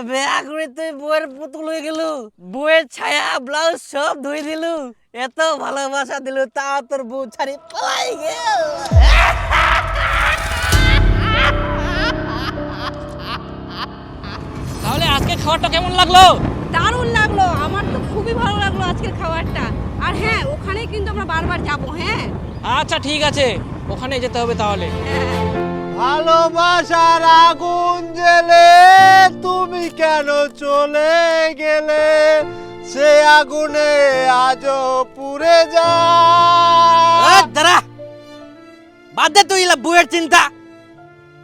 বেয়া করে তুই বউয়ের পুতুল হয়ে গেল, বউয়ের ছায়া ব্লাউজ সব ধুই দিলু, এত ভালোবাসা দিলু, তা তোর বউ ছাড়ি পালাই গেল। তাহলে আজকে খাবারটা কেমন লাগলো? দারুণ লাগলো, আমার তো খুবই ভালো লাগলো আজকের খাবারটা। আর হ্যাঁ, ওখানেই কিন্তু আমরা বারবার যাব। হ্যাঁ আচ্ছা ঠিক আছে, ওখানে যেতে হবে তাহলে। ভালোবাসার আগুন জ্বেলে তুমি কেন চলে গেলে, সে আগুনে আজও পুড়ে যায়। দাঁড়া, বাদ দে তুই বউয়ের চিন্তা,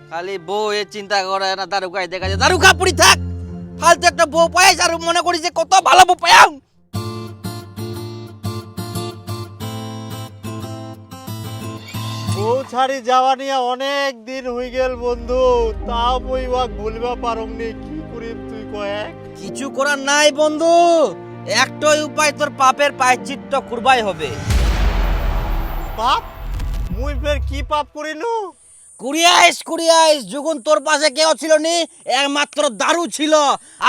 খালি বউয়ের চিন্তা করে না, দারুকায় দেখা যায় দারুকা পুরি থাক, ফালতু একটা বউ পাইস আর মনে করি যে কত ভালো বউ পাইয়াম। বউ ছাড়ি যাওয়া নিয়ে অনেক দিন হয়ে গেল বন্ধু, তাও মই ওয়াক ভুলবা পারমনি, কি করিম তুই কয়েক? কিছু করার নাই বন্ধু, একটাই উপায়, তোর পাপের প্রায়শ্চিত্ত করবাই হবে। পাপ? মুই ফের কি পাপ করিনু? কুড়িয়াইস যখন তোর পাশে কেউ ছিল নি, একমাত্র দারু ছিল,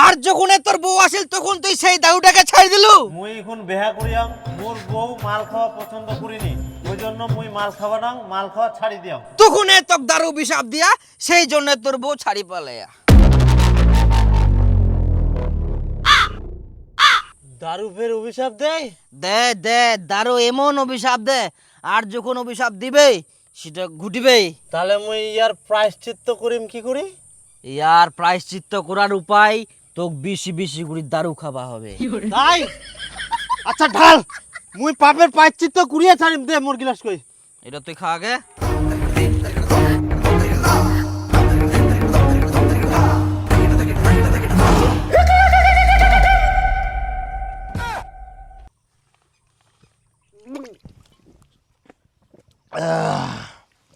আর যখন তোর বউ আসিল তখন তুই সেই দারুটাকে ছাড়ি দিলু। মুই এখন বেহা করিয়াম, মোর বউ মাল খাওয়া পছন্দ করিনি, ওই জন্য মুই মাল খাওয়া না, মাল খাওয়া ছাড়ি দিয়াম। তখন তোর দারু বিষাপ দিয়া, সেই জন্য তোর বউ ছাড়ি পালাইয়া। দারু ফের অভিশাপ দেয়? দে দে, দারু এমন অভিশাপ দে, আর যখন অভিশাপ দিবে সেটা ঘুটিবে। তাহলে মুই ইয়ার প্রায়শ্চিত্ত করিম কি করি? ইয়ার প্রায়শ্চিত্ত করার উপায়, তোকে বেশি বেশি করে দারু খাওয়া হবে। তাই? আচ্ছা ঢাল, মুই পাপের প্রায়শ্চিত্ত করিয়া ছাড়িম, দে মোর গিলাস কই। এটা তুই খা আগে।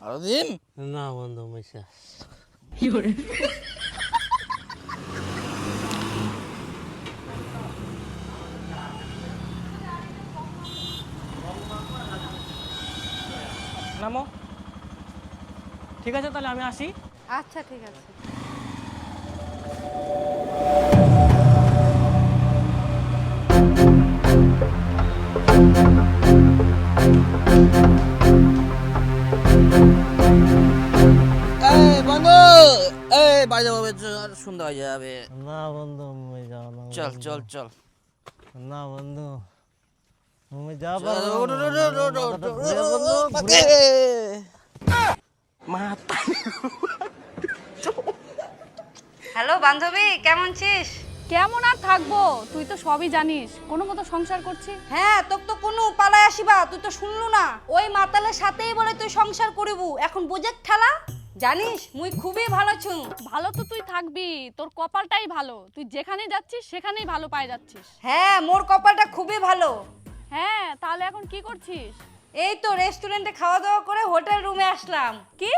আরো দিন না বন্ধু মিশা। নামো। ঠিক আছে তাহলে আমি আসি। আচ্ছা ঠিক আছে। এই বন্ধু, এই বাড়ি যাবো, সুন্দর হয়ে যাবে। না বন্ধু মুই যাও না। চল চল চল। না বন্ধু মুই যাও হ্যালো বান্ধবী, কেমন আছিস? কেমন আর থাকবো, তুই তো সবই জানিস, কোনো মতো সংসার করছি। হ্যাঁ, তোক তো কোনো পালায় আসিবা, তুই তো শুনলু না, ওই মাতালের সাথেই বলে তুই সংসার করিবু, এখন বুঝে ঠেলা। জানিস মুই খুবই ভালো ছু। ভালো তো তুই থাকবি, তোর কপালটাই ভালো, তুই যেখানে যাচ্ছিস সেখানেই ভালো পাই যাচ্ছিস। হ্যাঁ, মোর কপালটা খুবই ভালো। হ্যাঁ, তাহলে এখন কি করছিস? এই তো রেস্টুরেন্টে খাওয়া দাওয়া করে হোটেল রুমে আসলাম। কি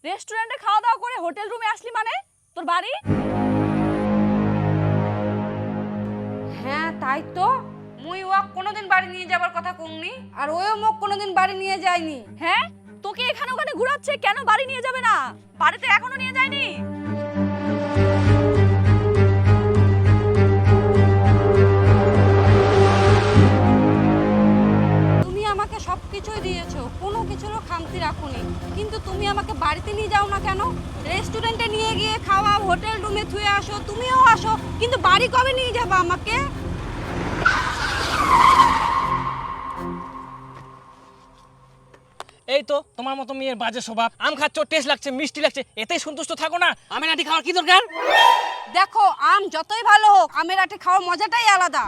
রেস্টুরেন্টে খাওয়া দাওয়া করে হোটেল রুমে আসলি মানে? তোর বাড়ি? হ্যাঁ তাই তো, মুই ওয়াক কোনোদিন বাড়ি নিয়ে যাবার কথা কমনি, আর ওও মোক কোনোদিন বাড়ি নিয়ে যায়নি। হ্যাঁ, তোকে এখানে ওখানে ঘুরাচ্ছে, কেন বাড়ি নিয়ে যাবে না? বাড়িতে এখনো নিয়ে যায়নি? তুমি আমাকে সবকিছুই দিয়েছো, কোনো কিছুরও খামতি রাখোনি, কিন্তু তুমি আমাকে বাড়িতে নিয়ে যাও না কেন? রেস্টুরেন্টে নিয়ে গিয়ে খাওয়া, হোটেল রুমে থুয়ে আসো, তুমিও আসো, কিন্তু বাড়ি কবে নিয়ে যাবা আমাকে? এই তো তোমার মতো মেয়ের বাজে স্বভাব, আম খাচ্ছ, টেস্ট লাগছে, মিষ্টি লাগছে, এতেই সন্তুষ্ট থাকো না? আমের আটি খাওয়ার কি দরকার? দেখো, আম যতই ভালো হোক, আমের আটি খাওয়ার মজাটাই আলাদা।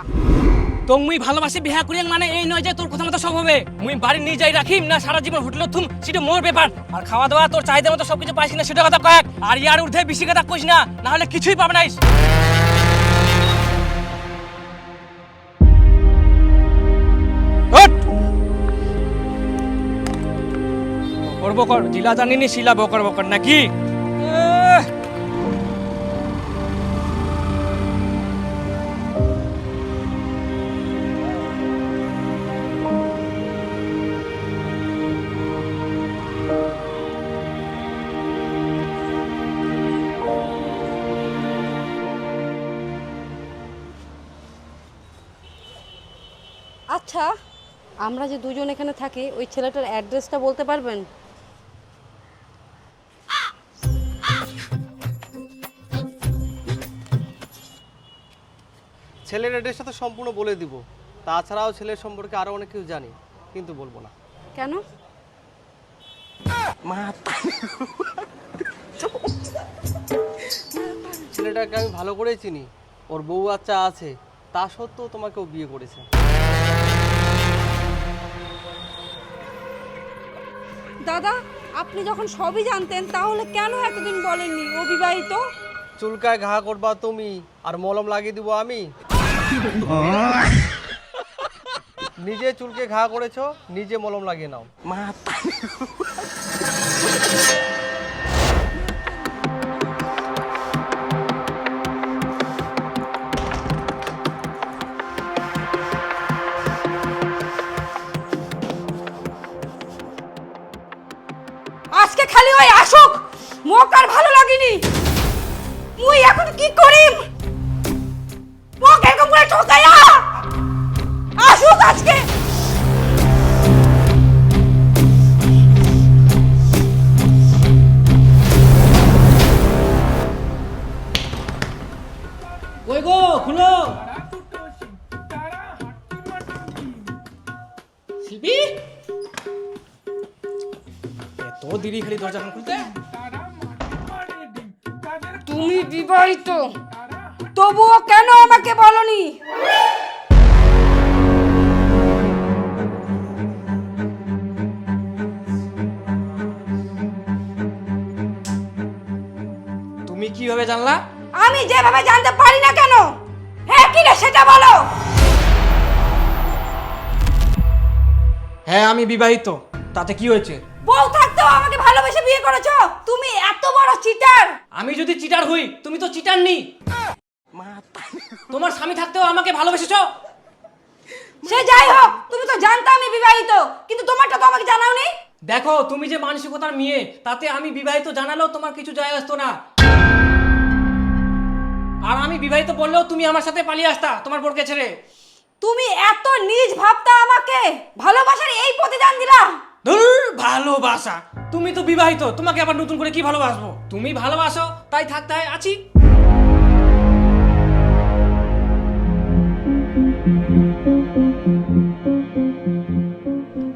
তো মুই ভালোবাসি বিহা করিয়াং মানে এই নয় যে তোর কথা মতো সব হবে। মুই বাড়ি নিয়ে যাই রাখিম না সারা জীবন হোটেলে থুম, সেটা মোর ব্যাপার। আর খাওয়া দাওয়া তোর চাহিদা মতো সবকিছু পাইস না সেটা কথা কয়েক, আর ইয়ার ঊর্ধ্বে বেশি কথা কইস না, না হলে কিছুই পাবে নাইস। বকর বকর, জিলা জানিনি শিলা বকর বকর নাকি? আচ্ছা, আমরা যে দুজন এখানে থাকি ওই ছেলেটার অ্যাড্রেসটা বলতে পারবেন? ছেলের অ্যাড্রেসটা তো সম্পূর্ণ বলে দিব, তাছাড়াও ছেলের সম্পর্কে আরও অনেক কিছু জানি, কিন্তু বলবো না। কেন? ছেলেটাকে আমি ভালো করেই চিনি, ওর বউ বাচ্চা আছে, তা সত্ত্বেও তোমাকে ও বিয়ে করেছে। দাদা, আপনি যখন সবই জানতেন তাহলে কেন এতদিন বলেননি ও বিবাহিত? চুলকায় ঘা করবা তুমি আর মলম লাগিয়ে দিব আমি? নিজে চুলকে ঘা করেছো, নিজে মলম লাগিয়ে নাও। আজকে খালি ওই আসুক, মোক আর ভালো লাগেনি। মুই এখন কি করিম? মোক এরকম করে ঠকাইয়া আসুক আজকে। কই গো, খুলো। শিল্পী, এত দেরি খালি দরজা খুলতে? তুমি বিবাহিত, তবুও কেন আমাকে বলনি? তুমি কিভাবে জানলা? আমি যেভাবে জানতে পারি না কেন? হ্যাঁ কি না সেটা বলো। হ্যাঁ, আমি বিবাহিত, তাতে কি হয়েছে? বউ থাকতেও আমাকে ভালোবেসে বিয়ে করেছো? তুমি এত বড় চিটার। আমি যদি চিটার হই, তুমি তো চিটার নি। তোমার স্বামী থাকতেও আমাকে ভালোবেসেছো? সে যাই হোক, তুমি তো জানতে আমি বিবাহিত, কিন্তু তোমারটা তো আমাকে জানাওনি। দেখো, তুমি যে মানসিকতার মেয়ে, তাতে আমি বিবাহিত জানালেও তোমার কিছু যায় আসতো না। আর আমি বিবাহিত বললেও তুমি আমার সাথে পালিয়ে আসতা তোমার বরকে ছেড়ে। তুমি এত নিজ ভাবতা আমাকে ভালোবাসার এই প্রতিদান দিলা। ধুর, ভালোবাসা? তুমি তো বিবাহিত, তোমাকে আবার নতুন করে কি ভালোবাসবো? তুমি ভালোবাসো তাই থাকতে হয় আছি।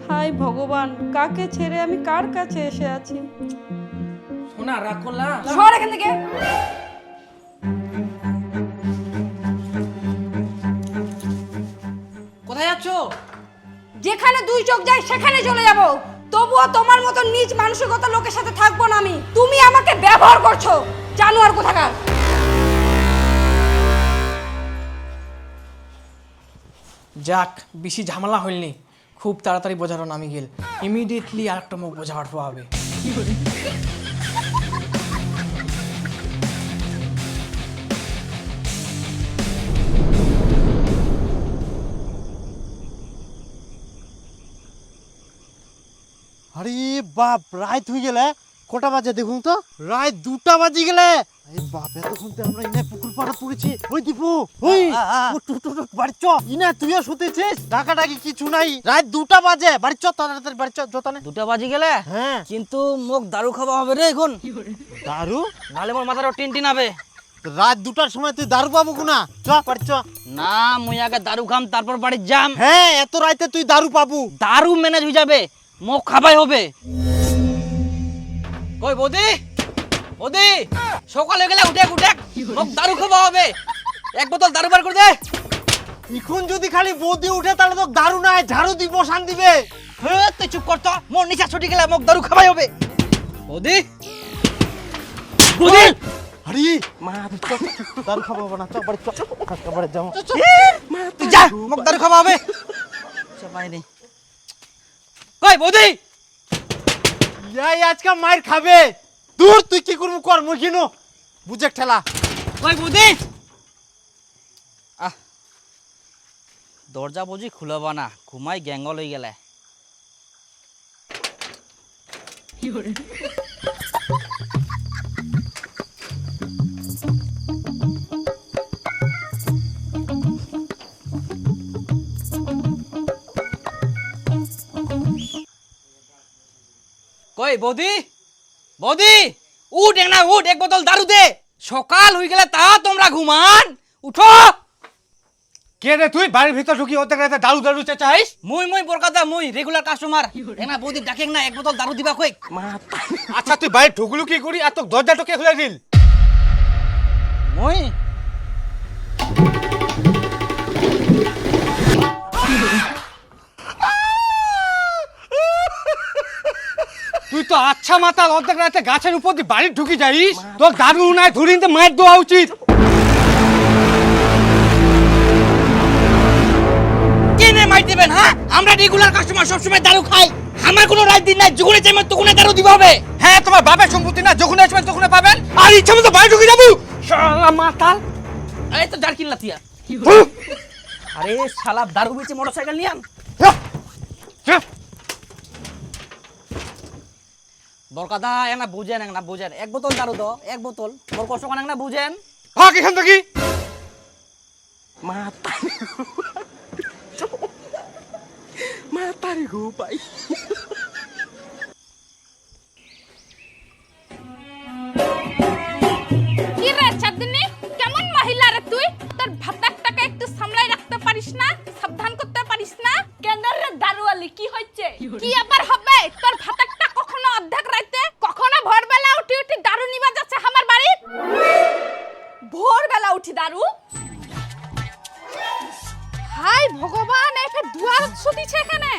হায় ভগবান, কাকে ছেড়ে আমি কার কাছে এসে আছি? শোনা, রাগ করলা? সর এখান থেকে। কোথায় যাচ্ছো? যেখানে দুই চোখ যায় সেখানে চলে যাব। তবুও তোমার মতো নিজ মানসিকতার লোকের সাথে থাকবো না আমি। তুমি আমাকে ব্যবহার করছো, জানোয়ার কোথাকার। যাক, বেশি ঝামেলা হইলনি, খুব তাড়াতাড়ি বোঝারও নামি গেল। ইমিডিয়েটলি আর একটা মুখ বোঝা পাঠবো হবে। আরে বাপ, রাত হয়ে গেলে। কটা বাজে দেখুন তো? রাত 2টা বাজি গেলে। এই বাপ, এতক্ষণ তো আমরা ইনে পুকুর পাড়ে পড়েছি। ওই দীপু, ওই বাড়ি চ। ইনে তুইও শুতেছিস? ডাকাডাকি কিছু নাই, রাত 2টা বাজে। বাড়ি চ, তাড়াতাড়ি বাড়ি চ, জতানে। 2টা বাজি গেলে? হ্যাঁ। কিন্তু মোক দারু খাওয়া হবে রে এখন। দারু? নালে মোর মাথাটা টিন হবে। রাত 2টার সময় তুই দারু পাবো না। চ বাড়ি চ। না, মুই আগে দারু খাম তারপর বাড়ি যাম। হ্যাঁ, এত রাতে তুই দারু পাবো? দারু ম্যানেজ হয়ে যাবে, মোক খাবাই হবে। কই বৌদি, বৌদি, সকালে গেলে উঠে উঠে মোক দারু খাওয়া হবে। এক বোতল দারু বার করে দে। এখন যদি খালি বৌদি উঠে তাহলে তো দারু নাই, ঝাড়ু দিব, শান দিবে। হ্যাঁ, তুই চুপ কর তো, মোর নিচা ছুটি গেলে মোক দারু খাবাই হবে। বৌদি, বৌদি, আরে মা, দারু খাবো না। চ বাড়ি চ, বাড়ি যাবো। তুই যা, মোক দারু খাওয়া হবে। বাইরে কই বৌদি, এই আজকে মার খাবে। দূর, তুই কি করবো কর, মুই কিনো বুঝে ঠেলা। কই বৌদি। আহ, দরজা বুঝি খুলবা না, ঘুমাই গ্যাঙ্গল হয়ে গেলে। ওই বৌদি, বৌদি, উঠ না উঠ, এক বোতল দারু দে। সকাল হয়ে গেলে তা তোমরা ঘুমান, উঠো। কে রে তুই বাড়ির ভিতর ঢুকি অর্ধেক রাতে দারু দারু চেঁচাইস? মুই বরকাতা, মুই রেগুলার কাস্টমার। না বৌদি ডাকে না, এক বোতল দারু দিবা কই। আচ্ছা তুই বাড়ি ঢুকলু কি করি আর তোর দরজাটা কে খুলে দিল? মুই তুই তো আচ্ছা মাতাল, অর্ধেক রাতে গাছের উপর দিয়ে বাড়ি ঢুকি যাইস? তোর দারু নাই ধরিতে মার দেওয়া উচিত। কেনে মাই দিবেন? হ্যাঁ, আমরা রেগুলার কাস্টমার, সবসময় দারু খাই। আমার কোনো রাত দিন নাই, যখনই চাইবেন তখনই দারু দিবা হবে। হ্যাঁ, তোমার বাপের সম্পত্তি না, যখন আসবেন তখন পাবেন। আর ইচ্ছা মতো বাড়ি ঢুকে যাবো। শালা মাতাল। এই তো জার কিল্লা তিয়া। আরে শালা দারু বেচে মোটরসাইকেল নিয়ে আন। বরকাদা না বুঝেন, না বুঝেন, এক বোতল দারু দাও, এক বোতল। বড় কষ্ট করে না বুঝেন। ভাগ এখান থেকে। কি রে চাঁদনি, কেমন মহিলা রে তুই? তোর ভাতারটাকে একটু সামলাই রাখতে পারিস না? সাবধান করতে পারিস না? কেন রে দারুয়ালি, কি হচ্ছে? কি আবার হবে? তোর ভাতারটা কখনো অর্ধেক রাইতে, কখনো ভোরবেলা উঠি উঠি দারু নিবা যাচ্ছে আমার বাড়ি। ভোরবেলা উঠি দারু? হাই ভগবান, এফে দুয়ার ছুটিছে এখানে।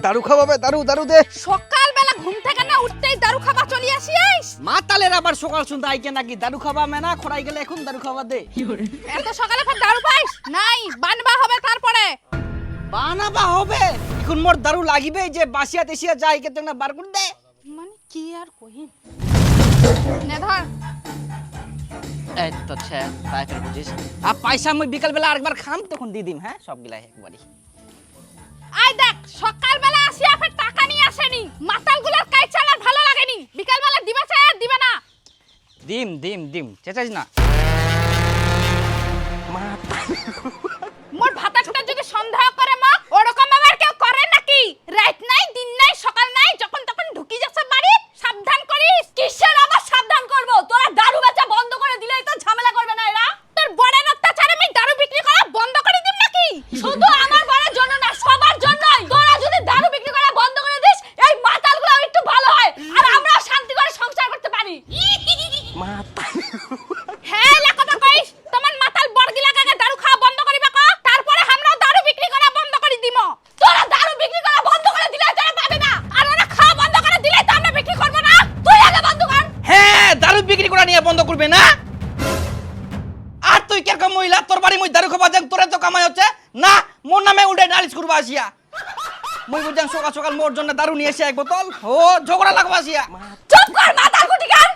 দারু খাওয়াবে, দারু দারু দে। সকালবেলা ঘুম থেকে না উঠতেই দারু খাবা চলি আসিস? মাতালের আবার সকাল সন্ধ্যা আইকে নাকি দারু খাওয়া মেনা, খড়াই গেলে এখন দারু খাওয়া দে। এত সকালে ফের দারু পাইস? নাই, বানবা হবে তারপরে। বানাবা হবে? এখন মোর দারু লাগিবে যে বাসিয়া তেসিয়া যাই কেতে না বার করে দে। মানে কি আর কহিম। নে ধর। এই তো ছে, তাই ফের বুঝিস। আর পয়সা মই বিকাল বেলা আরেকবার খাম তখন দি দিম। হ্যাঁ, সব গিলাই একবারই। আই দেখ, সকালবেলা আসিয়া ফের টাকা নিয়ে আসেনি। মাতালগুলোর কাজ চালার ভালো লাগেনি। বিকালবেলা দিবা চাই আর দিবে না। দিম দিম দিম, চেঁচাইস না। মোর ভাতাটা যদি সন্দেহ করে মা, ওরকম আবার কেউ করে নাকি? রাত নাই, দিন নাই, সকাল নাই, যখন তখন ঢুকি যাচ্ছে বাড়ি। সাবধান করিস। কিসের আবার সাবধান করব? তোরা দারু বেচা বন্ধ করে দিলেই তো ঝামেলা করবে না এরা। তোর বড়ের অত্যাচারে আমি দারু বিক্রি করা বন্ধ করে দিম নাকি? শুধু আমার বড়ের জন্য না, সবার জন্যই। তোরা যদি দারু বিক্রি করা বন্ধ করে দিস, এই মাতালগুলো একটু ভালো হয় আর আমরাও শান্তি করে সংসার করতে পারি। হ্যাঁ, লাকতা কইস, তোমার মাতাল বড়গিলাকে দারু খাওয়া বন্ধ করিবা ক, তারপরে আমরাও দারু বিক্রি করা বন্ধ করে দিমু। তোরা দারু বিক্রি করা বন্ধ করে দিলে তোরা পাবে না, আর ওরা খাওয়া বন্ধ করে দিলে তো আমরা বিক্রি করব না। তুই আগে বন্ধ কর। হ্যাঁ, দারু বিক্রি করা নিয়ে বন্ধ করবে না। আর তুই কেরকম মহিলা, তোর বাড়ি মই দারু খাবা যাক, তোরে তো কামাই হচ্ছে না। মোর নামে উল্টে নালিশ করবা আসিয়া। মই বুঝাং সকাল সকাল মোর জন্য দারু নিয়ে এসে এক বোতল, ও ঝগড়া লাগবা আসিয়া। চুপ কর মাতাল গুটিকার।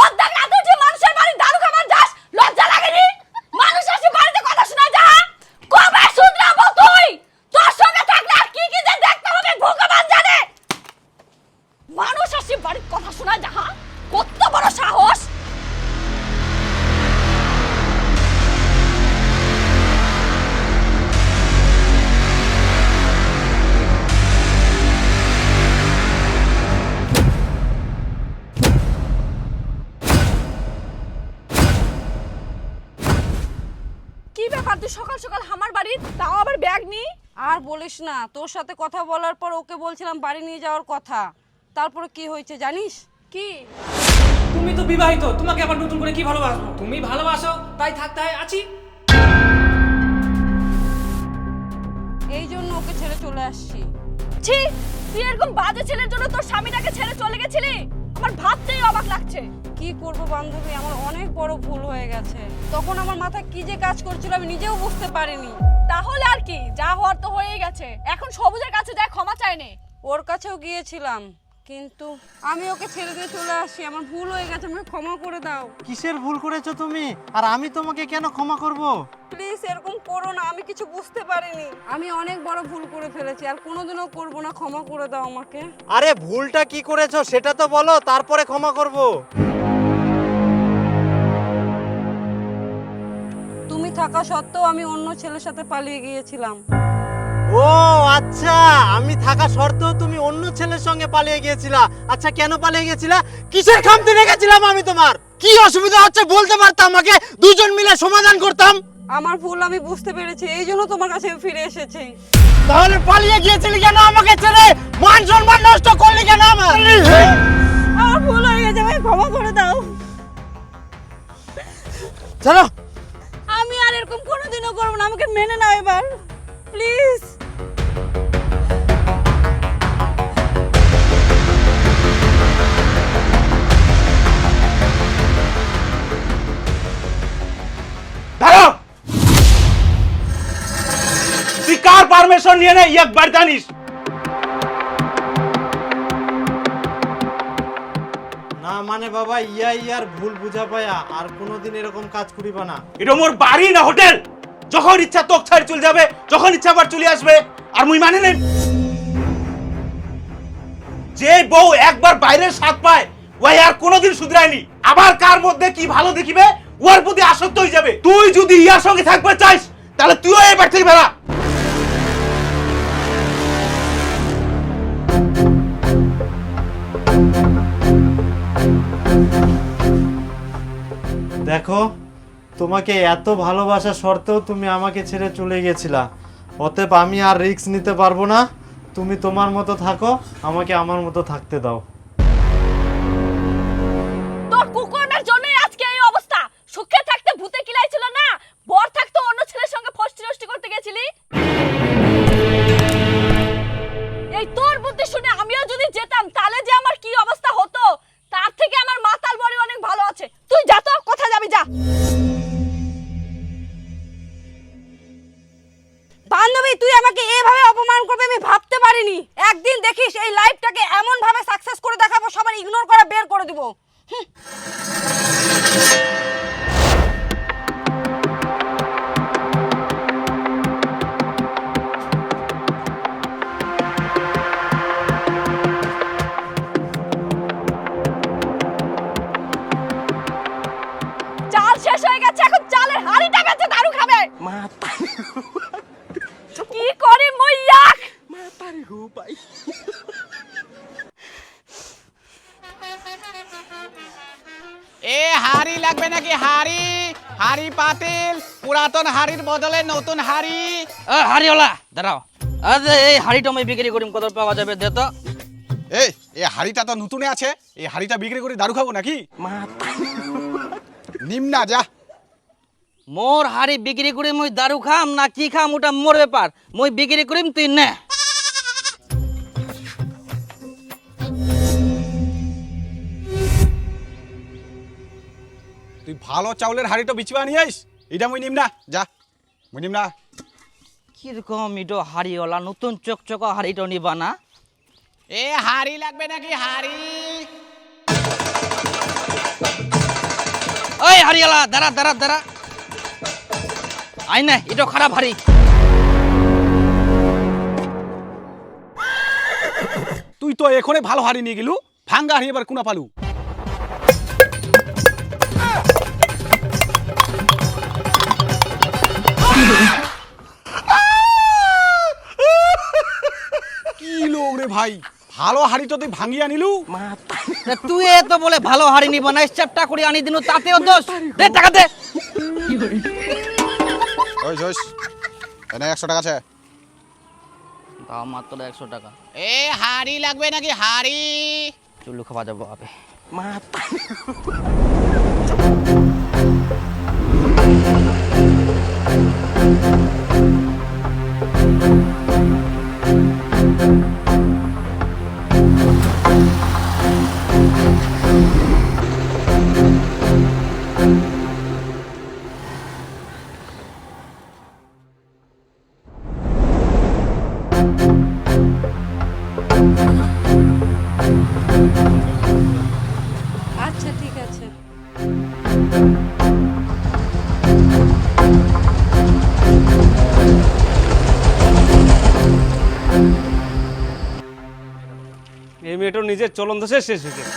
অর্ধেক রাতে উঠে মানুষের বাড়ি দারু খাবার যাস, লজ্জা লাগেনি? মানুষ আসে বাড়িতে কথা শোনা যা। কবে শুধরাবো তুই? তোর সঙ্গে থাকলে আর কি কি যে দেখতে হবে ভগবান জানে। মানুষ আসে বাড়ির কথা শোনা যা, কত বড় সাহস। কি ব্যাপার, তুই সকাল সকাল আমার বাড়ি, তাও আবার ব্যাগ নি? আর বলিস না, তোর সাথে কথা বলার পর ওকে বলছিলাম বাড়ি নিয়ে যাওয়ার কথা। তারপরে কি হয়েছে জানিস? কি? তুমি তো বিবাহিত, তোমাকে আবার নতুন করে কি ভালোবাসবো? তুমি ভালোবাসো তাই থাকতে আছি। এই জন্য ওকে ছেড়ে চলে আসছি। ছি, তুই এরকম বাজে ছেলের জন্য তোর স্বামীটাকে ছেড়ে চলে গেছিলি? আমার ভাবতেই অবাক লাগছে। কি করব বান্ধবী, আমার অনেক বড় ভুল হয়ে গেছে। তখন আমার মাথায় কি যে কাজ করছিল আমি নিজেও বুঝতে পারিনি। তাহলে আর কি, যা হওয়ার তো হয়েই গেছে। এখন সবুজের কাছে যা ক্ষমা চাই নে। ওর কাছেও গিয়েছিলাম, কিন্তু আমি ওকে ছেড়ে দিয়ে চলে আসছি। আমার ভুল হয়ে গেছে, আমাকে ক্ষমা করে দাও। কিসের ভুল করেছো তুমি? আর আমি তোমাকে কেন ক্ষমা করব? প্লিজ এরকম করো না, আমি কিছু বুঝতে পারিনি। আমি অনেক বড় ভুল করে ফেলেছি, আর কোনোদিনও করব না। ক্ষমা করে দাও আমাকে। আরে ভুলটা কি করেছো সেটা তো বলো, তারপরে ক্ষমা করব। তুমি থাকা সত্ত্বেও আমি অন্য ছেলের সাথে পালিয়ে গিয়েছিলাম। ও আচ্ছা, আমি থাকা সত্ত্বেও তুমি অন্য ছেলের সঙ্গে পালিয়ে গিয়েছিলা। আচ্ছা কেন পালিয়ে গিয়েছিলা? কিসের খামতি রেখেছিলাম আমি তোমার? কি অসুবিধা হচ্ছে বলতে পারতাম, আমাকে দুজন মিলে সমাধান করতাম। আমার ভুল আমি বুঝতে পেরেছি, এই জন্য তোমার কাছে আমি ফিরে এসেছি। তাহলে পালিয়ে গিয়েছিলি কেন আমাকে ছেড়ে? মান সম্মান নষ্ট করলি কেন আমার? আমার ভুল হয়ে গেছে, ভাই ক্ষমা করে দাও। চলো। আমি আর এরকম কোনোদিনও করবো না, আমাকে মেনে নাও এবার প্লিজ। দাঁড়াও, তুই কার পারমিশন নিয়ে নে একবার জানিস? না মানে বাবা, ইয়ার ভুল বুঝা পায়া আর কোনোদিন এরকম কাজ করিবা না। এটা মোর বাড়ি না হোটেল। যখন ইচ্ছা তোক ছাড় চলে যাবে, যখন ইচ্ছা আবার চলে আসবে, আর মুই মানে নেই। যে বউ একবার বাইরের স্বাদ পায় ওই আর কোনোদিন শুধরায়নি। আবার কার মধ্যে কি ভালো দেখিবে ওর প্রতি আসক্ত হয়ে যাবে। তুই যদি ইয়ার সঙ্গে থাকবে চাইস তাহলে তুইও এবার থেকে বেড়া। দেখো, তোমাকে এত ভালোবাসা সত্ত্বেও তুমি আমাকে ছেড়ে চলে গেছিলা। অতএব আমি আর রিস্ক নিতে পারবো না। তুমি তোমার মতো থাকো, আমাকে আমার মতো থাকতে দাও। তোর কুকর্মের জন্যই আজকে এই অবস্থা। সুখে থাকতে ভূতে কিলাইছিল না, বর থাকতে অন্য ছেলের সঙ্গে ফষ্টি নষ্টি করতে গেছিলি। এই তোর বুদ্ধি শুনে আমিও যদি যেতাম তাহলে যে আমার কি অবস্থা হতো, তার থেকে আমার মাতাল বড়ি অনেক ভালো আছে। তুই যা তো, কোথায় যাবি যা। বান্ধবী, তুই আমাকে এভাবে অপমান করবে আমি ভাবতে পারিনি। একদিন দেখিস এই লাইফটাকে এমন ভাবে সাকসেস করে দেখাবো, সবার ইগনোর করা বের করে দিব। চাল শেষ হয়ে গেছে, এখন চালের হাড়িটা বেচে দারু খাবে। কি করে মইয়াক এ হাড়ি লাগবে নাকি? হাড়ি, হাড়ি পাতিল, পুরাতন হাড়ির বদলে নতুন হাড়ি। হাড়িওয়ালা দাঁড়াও, আচ্ছা এই হাড়িটা আমি বিক্রি করিম, কত পাওয়া যাবে দে তো। এই হাড়িটা তো নতুনে আছে, এই হাড়িটা বিক্রি করে দারু খাবো নাকি? নিম্না যা। মোর হাড়ি বিক্রি করে মুই দারু খাম না কি খাম ওটা মোর ব্যাপার। মুই বিক্রি করিম, তুই নে। তুই ভালো চাউলের হাড়িটা বিচবা নিয়ে আইস। এটা মুই নিম্না যা, মুই নিম্না। কিরকম ইটো হাড়িওয়ালা, নতুন চকচকা হাড়িটা নিবা না? এ হাড়ি লাগবে নাকি? হাড়ি, ওই হাড়িওয়ালা দাঁড়া দাঁড়া দাঁড়া। আই না, এটা খারাপ হাড়ি। তুই তো এখনে ভালো হাড়ি নিয়ে গেলু, ভাঙ্গা হাড়ি এবার কোনা পালু। কি লোক রে ভাই, ভালো হাড়ি তো তুই ভাঙ্গিয়া নিলু। তা তুই এত বলে ভালো হাড়ি নিব না, চারটা করে আনি দিনু, তাতেও দোষ। দে টাকা দে। ওই জোস এনে 100 টাকা আছে। দাও মাত্র 100 টাকা। এ হাড়ি লাগবে নাকি? হাড়ি, চুলু খাওয়া যাবো আবে। আচ্ছা ঠিক আছে। এই মেয়েটার নিজের চলন দোষে শেষ হয়ে গেছে।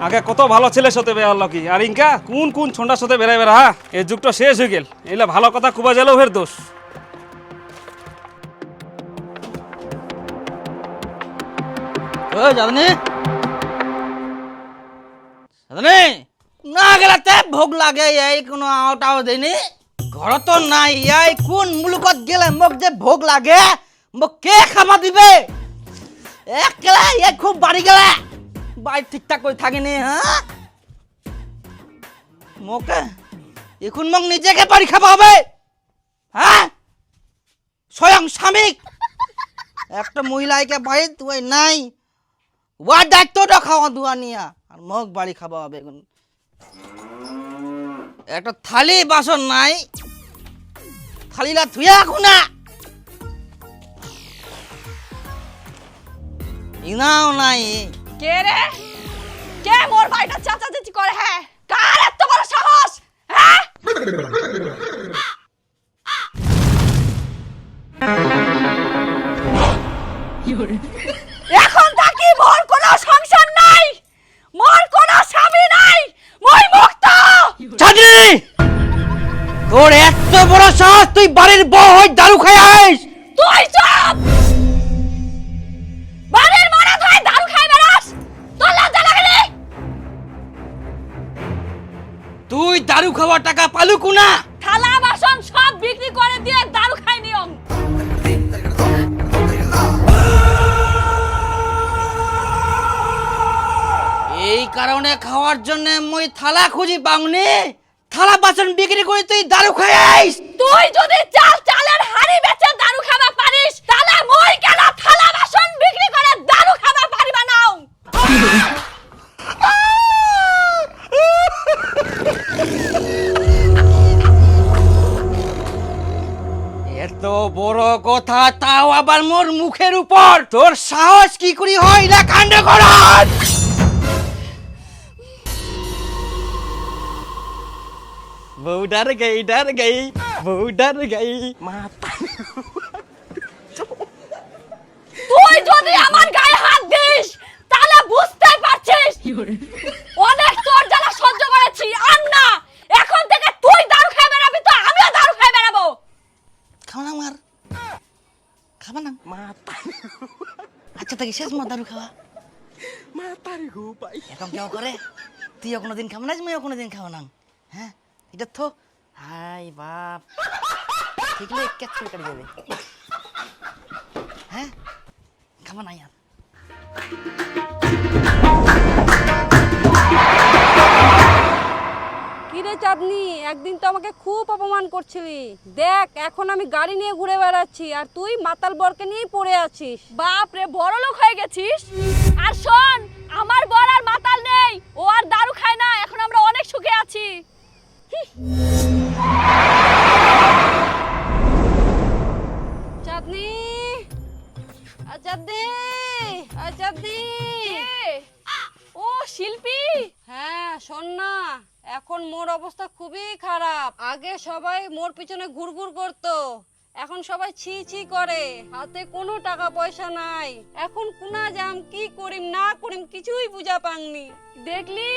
আগে কত ভালো ছেলের সাথে বেড়াল কি আর ইনকা কোন কোন ছন্ডার সাথে বেড়াই বেড়া হ্যাঁ এই যুগটা শেষ হয়ে গেল এগুলা ভালো কথা কুবা গেলেও ফের দোষ ও জানি জানি না গেলাতে ভোগ লাগে এই কোনো আওটাও দেয়নি ঘর তো নাই এই কোন মুলুকত গেলে মোক যে ভোগ লাগে মোক কে খাবা দিবে একলা এই খুব বাড়ি গেলে বাড়ি ঠিকঠাক করে থাকিনি হ্যাঁ মোকে এখন মোক নিজেকে বাড়ি খাবা হবে হ্যাঁ স্বয়ং স্বামী একটা মহিলাকে বাড়ি তুই নাই ওয়ার দায়িত্বটা খাওয়া দুয়া নিয়া আর মোক বাড়ি খাবা হবে এখন একটা থালি বাসন নাই থালিলা ধুয়ে রাখো না ইনাও নাই কে রে কে মোর বাড়িটা চাচাচাচি করে হ্যাঁ কার এত বড় সাহস হ্যাঁ এখন থাকি মোর কোনো সংসার নাই মোর কোনো স্বামী নাই মই মুক্ত চাচি তোর এত বড় সাহস তুই বাড়ির বউ হই দারু খাই আইস তুই চুপ বাড়ির মরা ধরে দারু খাই বেড়াস তোর লজ্জা লাগে রে তুই দারু খাওয়ার টাকা পালু কুনা থালা বাসন সব বিক্রি করে দিয়ে দারু খাই নিয়ম এই কারণে খাওয়ার জন্য মই থালা খুঁজি পাওনি থালা বাসন বিক্রি করে তুই দারু খাই আইস তুই যদি চালের হাড়ি বেচে দারু খাবা পারিস তাহলে মই কেন থালা বাসন বিক্রি করে দারু খাবা পারিবা নাও এত বড় কথা তাও আবার মোর মুখের উপর তোর সাহস কি করি হয় না কাণ্ড করার বউ ডর গই বউ ডর গই তুই যদি আমার গায়ে হাত দিস তাহলে বুঝতে পারছিস অনেক তোর জ্বালা সহ্য করেছি আর না এখন থেকে তুই দারু খেয়ে বেড়াবি তো আমিও দারু খেয়ে বেড়াবো খাও না মার খাবা না আচ্ছা তাকে শেষ মা দারু খাওয়া এখন কেউ করে তুইও কোনোদিন খাবো না মেয়েও কোনোদিন খাবো না হ্যাঁ এটা তো হাই বাপ ঠিক নেই ক্যাচ করে যাবে হ্যাঁ খাবো না यार কিরে চাঁদনি একদিন তো আমাকে খুব অপমান করছিলি দেখ এখন আমি গাড়ি নিয়ে ঘুরে বেড়াচ্ছি আর তুই মাতাল বরকে নিয়েই পড়ে আছিস বাপ রে বড় লোক হয়ে গেছিস আর শোন আমার বর আর মাতাল নেই ও আর দারু খায় না এখন আমরা অনেক সুখে আছি চাঁদনি চাঁদনি চাঁদনি ও শিল্পী হ্যাঁ শোন না এখন মোর অবস্থা খুবই খারাপ আগে সবাই মোর পিছনে ঘুরঘুর করতো এখন সবাই ছি ছি করে হাতে কোনো টাকা পয়সা নাই এখন কুনা যাম কি করিম না করিম কিছুই বুঝা পাংনি দেখলি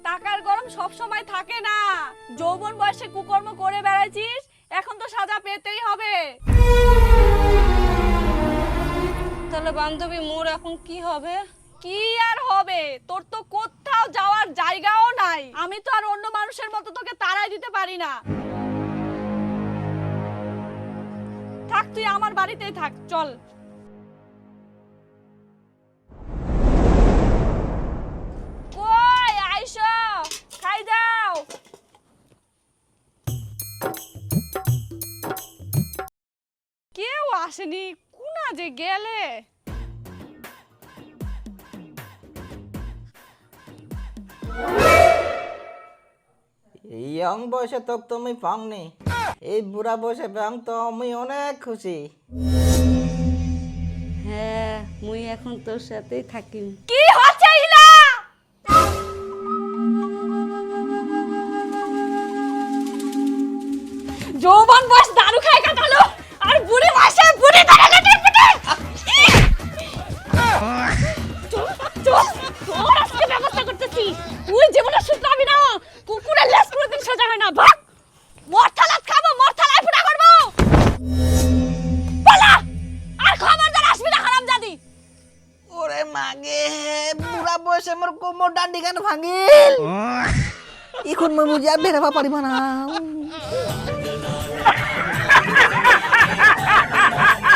টাকার গরম সব সময় থাকে না যৌবন বয়সে কুকর্ম করে বেড়াইছিস এখন তো সাজা পেতেই হবে তাহলে বান্ধবী মোর এখন কি হবে কি আর হবে তোর তো কোথাও যাওয়ার জায়গাও নাই আমি তো আর অন্য মানুষের মতো তোকে তাড়াই দিতে পারি না থাক তুই আমার বাড়িতেই থাক চল কই আইসো খাই দাও কেউ আসেনি কোনা যে গেলে এই ইয়ং বয়সে তো তুমি পাওনি এই বুড়া বয়সে পাম তো আমি অনেক খুশি হ্যাঁ মুই এখন তোর সাথেই থাকি কি হচ্ছে ইলা যৌবন বয়স দারু খায় কাটালো আর বুড়ি বয়সে বুড়ি দারু কাটে পিটে চল তোর আজকে ব্যবস্থা করতেছি কইতাছি তুই জীবনে শুধরাবি না কুকুরের লেজ কোনদিন সোজা হয় না ভাগ মরথালাত খাবো মরথালাই ফুটা করব বলা আর খবরদার আসবি না হারামজাদি ওরে মাগে বুড়া বয়সে মোর কোমর ডান্ডি কেন ভাঙিল এখন মই বুঝিয়া বেরাবা পারিব না